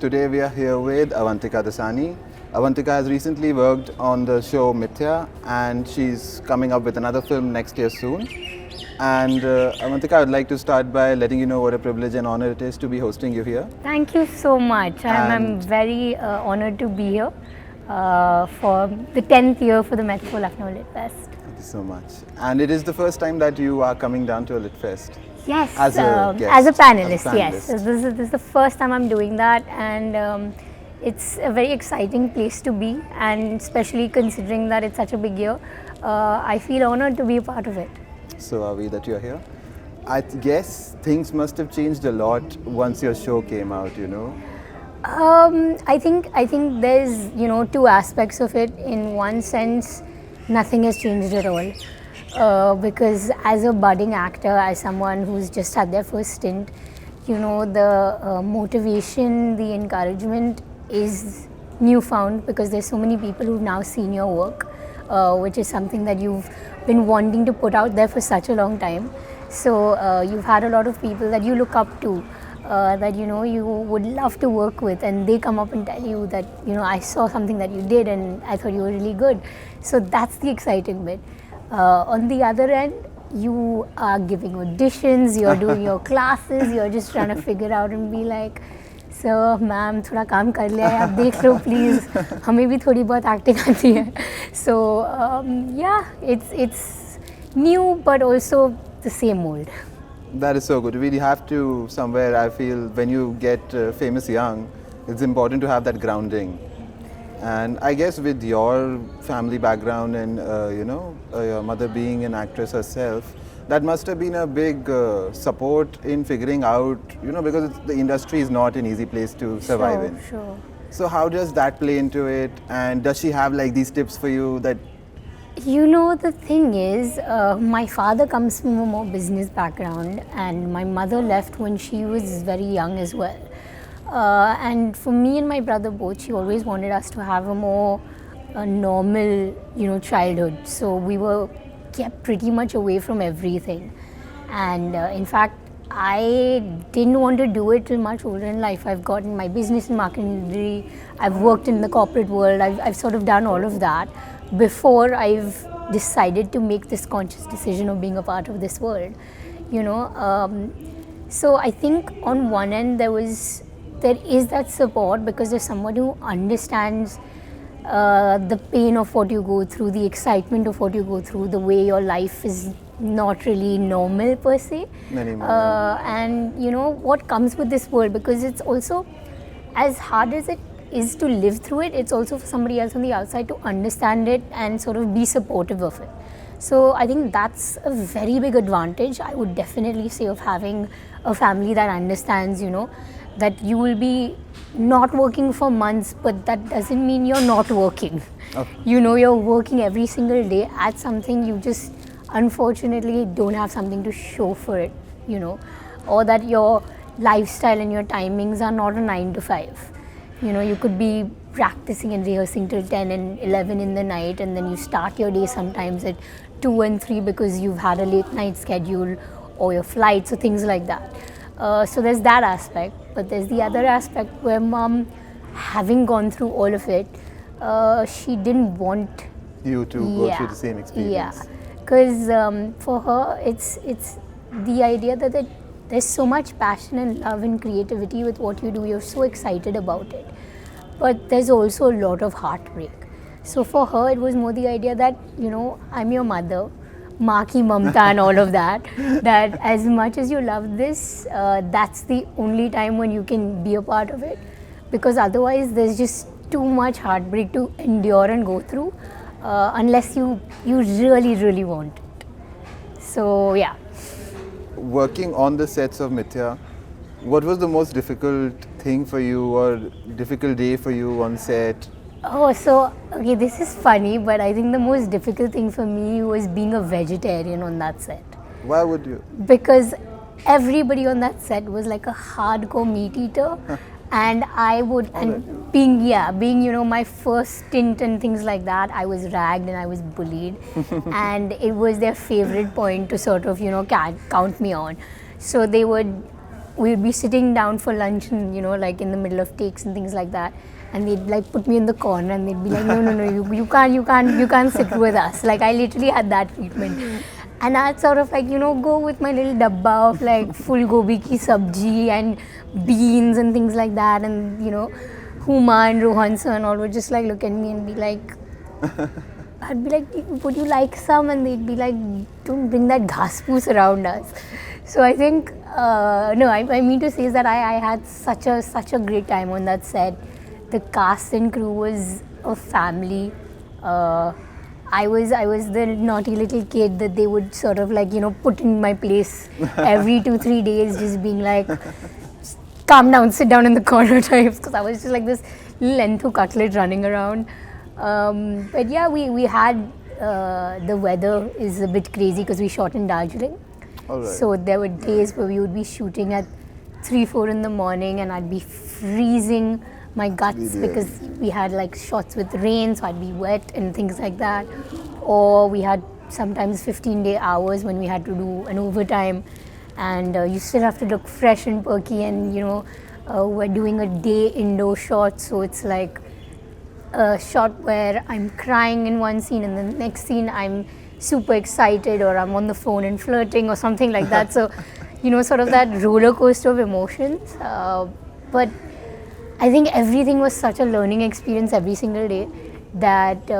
Today we are here with Avantika Dassani. Avantika has recently worked on the show Mithya and she's coming up with another film next year soon. And Avantika, I would like to start by letting you know what a privilege and honor it is to be hosting you here. Thank you so much. I'm very honored to be here for the 10th year for the Metro Lucknow Litfest. Thank you so much. And it is the first time that you are coming down to a Litfest. Yes, as a guest, as a panelist, as a yes. panelist. This is the first time I'm doing that, and it's a very exciting place to be, and especially considering that it's such a big year, I feel honored to be a part of it. So are we that you're here? I guess things must have changed a lot once your show came out, you know. I think there's two aspects of it. In one sense, nothing has changed at all. Because as a budding actor, as someone who's just had their first stint, the motivation, the encouragement is newfound because there's so many people who've now seen your work, which is something that you've been wanting to put out there for such a long time. So you've had a lot of people that you look up to, that you would love to work with, and they come up and tell you that I saw something that you did and I thought you were really good. So that's the exciting bit. On the other end, you are giving auditions, you're doing your classes, you're just trying to figure out and be like, sir, ma'am, थोड़ा काम कर लिया है, आप देख लो please, हमें भी थोड़ी बहुत acting आती है. So yeah, it's new but also the same old. That is so good. We have to somewhere, I feel, when you get famous young, it's important to have that grounding. And I guess with your family background and your mother being an actress herself, that must have been a big support in figuring out, because the industry is not an easy place to survive in. Sure. So how does that play into it? And does she have like these tips for you that? The thing is, my father comes from a more business background and my mother left when she was very young as well. And for me and my brother both, she always wanted us to have a more normal, childhood. So we were kept pretty much away from everything. And in fact, I didn't want to do it till much older in life. I've gotten my business and marketing degree. I've worked in the corporate world. I've sort of done all of that before I've decided to make this conscious decision of being a part of this world. So I think on one end there is that support because there's someone who understands the pain of what you go through, the excitement of what you go through, the way your life is not really normal per se, and what comes with this world, because it's also as hard as it is to live through it, it's also for somebody else on the outside to understand it and sort of be supportive of it. So I think that's a very big advantage, I would definitely say, of having a family that understands, that you will be not working for months, but that doesn't mean you're not working. Okay. You're working every single day at something, you just unfortunately don't have something to show for it, or that your lifestyle and your timings are not a 9 to 5. You could be practicing and rehearsing till 10 and 11 in the night, and then you start your day sometimes at 2 and 3 because you've had a late night schedule or your flights or things like that. So there's that aspect, but there's the other aspect where mom, having gone through all of it, she didn't want you to go through the same experience. Yeah, because for her, it's the idea that there's so much passion and love and creativity with what you do. You're so excited about it, but there's also a lot of heartbreak. So for her, it was more the idea that I'm your mother, maa ki mamta and all of that, that as much as you love this, that's the only time when you can be a part of it, because otherwise there's just too much heartbreak to endure and go through, unless you really, really want it. So yeah. Working on the sets of Mithya, what was the most difficult thing for you or difficult day for you on set? Oh, so, okay, this is funny, but I think the most difficult thing for me was being a vegetarian on that set. Why would you? Because everybody on that set was like a hardcore meat eater. And I would, and being my first stint and things like that, I was ragged and I was bullied. And it was their favorite point to sort of, count me on. So they would we'd be sitting down for lunch and, you know, like in the middle of takes and things like that. And they'd like put me in the corner and they'd be like, no, you can't sit with us. Like I literally had that treatment. And I'd sort of like, you know, go with my little dabba of like full gobi ki sabji and beans and things like that. And, you know, Huma and Rohan sir and all would just like look at me and be like, I'd be like, would you like some? And they'd be like, don't bring that ghas-poos around us. So I think, I mean to say is that I had such a great time on that set. The cast and crew was a family. I was the naughty little kid that they would sort of like, you know, put in my place every 2-3 days, just being like, calm down, sit down in the corner types, because I was just like this little lenthu cutlet running around. But yeah, we had, the weather is a bit crazy because we shot in Darjeeling. Alright. So there were days where we would be shooting at 3-4 in the morning and I'd be freezing my guts because we had like shots with rain, so I'd be wet and things like that. Or we had sometimes 15-day hours when we had to do an overtime, and you still have to look fresh and perky, and you know, we're doing a day indoor shot, so it's like a shot where I'm crying in one scene and the next scene I'm super excited or I'm on the phone and flirting or something like that. So, you know, sort of that roller coaster of emotions. But I think everything was such a learning experience every single day that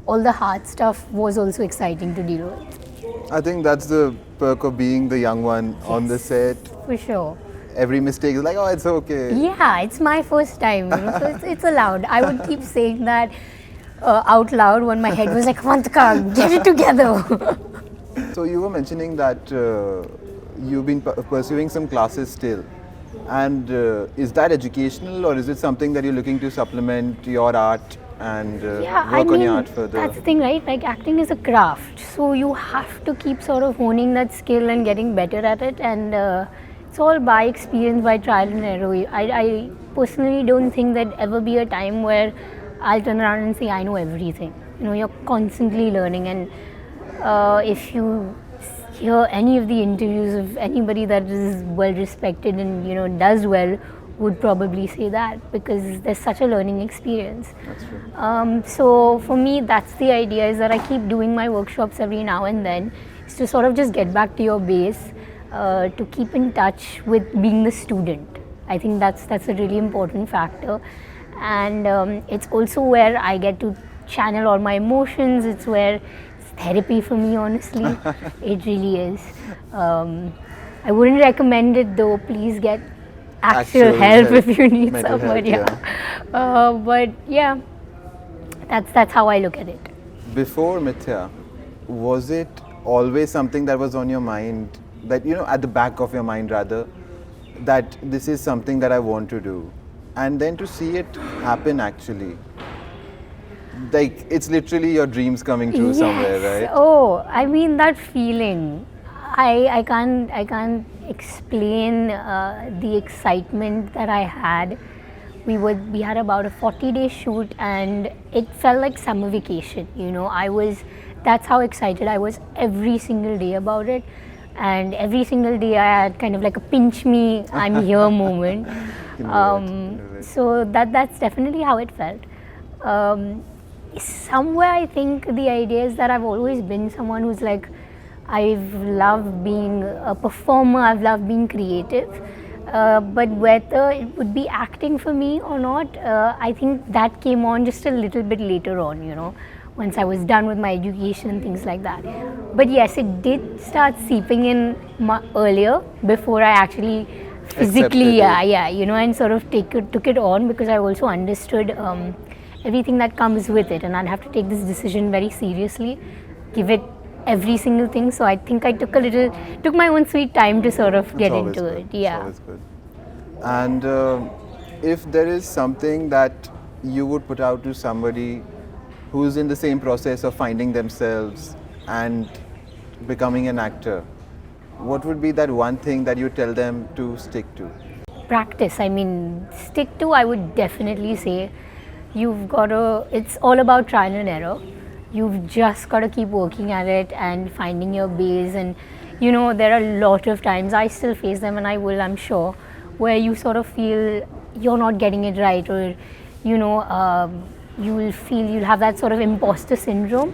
all the hard stuff was also exciting to deal with. I think that's the perk of being the young one on the set. For sure. Every mistake is like, oh, it's okay. Yeah, it's my first time, you know, so it's allowed. I would keep saying that out loud when my head was like, Avantika, get it together. So you were mentioning that you've been pursuing some classes still. And is that educational, or is it something that you're looking to supplement your art and work on your art further? That's the thing, right? Like acting is a craft, so you have to keep sort of honing that skill and getting better at it, and it's all by experience, by trial and error. I personally don't think there'd ever be a time where I'll turn around and say I know everything. You know, you're constantly learning, and if you hear any of the interviews of anybody that is well respected and, you know, does well, would probably say that, because there's such a learning experience. That's true. So for me, that's the idea, is that I keep doing my workshops every now and then, is to sort of just get back to your base, to keep in touch with being the student. I think that's a really important factor, and it's also where I get to channel all my emotions. It's where therapy for me, honestly. It really is. I wouldn't recommend it though. Please get actual help if you need someone. But yeah, that's how I look at it. Before Mithya, was it always something that was on your mind, that, you know, at the back of your mind rather, that this is something that I want to do, and then to see it happen actually? Like, it's literally your dreams coming true somewhere, right? Oh, I mean that feeling. I can't explain the excitement that I had. We had about a 40-day shoot, and it felt like summer vacation. You know, that's how excited I was every single day about it, and every single day I had kind of like a pinch me, I'm here moment. So that's definitely how it felt. Somewhere I think the idea is that I've always been someone who's like, I've loved being a performer, I've loved being creative, but whether it would be acting for me or not, I think that came on just a little bit later on, you know, once I was done with my education and things like that. But yes, it did start seeping in earlier, before I actually physically, you know, and sort of took it on, because I also understood everything that comes with it, and I'd have to take this decision very seriously, give it every single thing. So I think I took my own sweet time to sort of get into it. Yeah. It's always good. And if there is something that you would put out to somebody who's in the same process of finding themselves and becoming an actor, what would be that one thing that you tell them to stick to? Practice. I mean, stick to, I would definitely say, it's all about trial and error. You've just got to keep working at it and finding your base, and you know, there are a lot of times, I still face them and I will, I'm sure, where you sort of feel you're not getting it right, or, you know, you will feel you'll have that sort of imposter syndrome.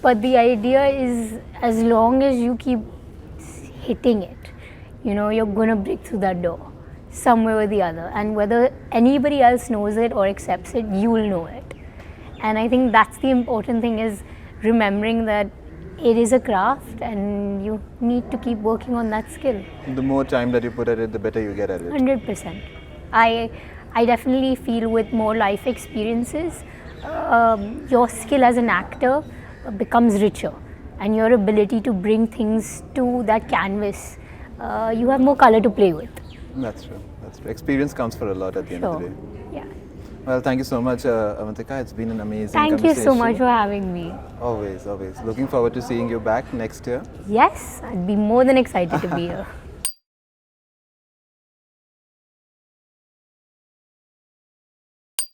But the idea is, as long as you keep hitting it, you know, you're going to break through that door somewhere or the other. And whether anybody else knows it or accepts it, you will know it. And I think that's the important thing, is remembering that it is a craft and you need to keep working on that skill. The more time that you put at it, the better you get at it. 100%. I definitely feel with more life experiences, your skill as an actor becomes richer, and your ability to bring things to that canvas, you have more color to play with. That's true. That's true. Experience comes for a lot at the end of the day. Yeah. Well, thank you so much, Avantika. It's been an amazing Thank you conversation. so much for having me. Always, always. Looking forward to seeing you back next year. Yes, I'd be more than excited to be here.